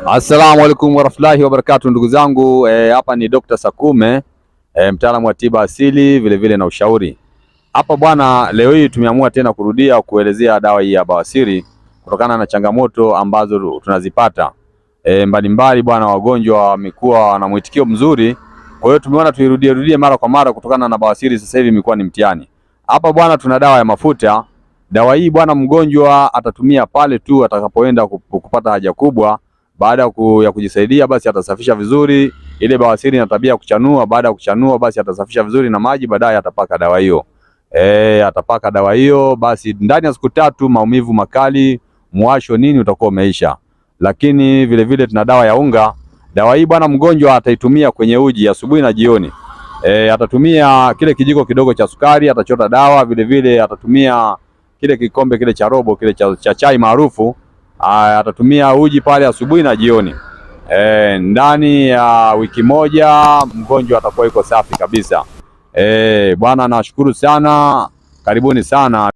Assalamu alaikum warahmatullahi wabarakatuh, ndugu zangu. Hapa ni Dr. Sakume, mtaalamu wa tiba asili vile na ushauri. Hapa bwana, leo hii tumeamua tena kurudia kuelezea dawa hii ya bawasiri kutokana na changamoto ambazo tunazipata mbalimbali bwana. Wagonjwa wamekuwa na mwitikio mzuri, kwa hiyo tumeona tuirudie mara kwa mara kutokana na bawasiri sasa hivi imekuwa ni mtihani. Hapa bwana, tuna dawa ya mafuta. Dawa hii bwana, mgonjwa atatumia pale tu atakapoenda kupata haja kubwa. Baada ya kujisaidia basi atasafisha vizuri. Ile bawasiri ina tabia kuchanua. Baada ya kuchanua basi atasafisha vizuri na maji, baadaye atapaka dawa hiyo. Atapaka dawa hiyo, basi ndani ya siku 3 maumivu makali, mwasho nini utakuwa umeisha. Lakini vile tuna dawa ya unga. Dawa hii bwana, mgonjwa ataitumia kwenye uji asubuhi na jioni. Atatumia kile kijiko kidogo cha sukari, atachota dawa. Vile atatumia kile kikombe kile cha robo kile cha chai maarufu. Atatumia uji pale asubuhi na jioni. Ndani ya wiki moja mgonjwa atakuwa yuko safi kabisa. Bwana, nashukuru sana, karibuni sana.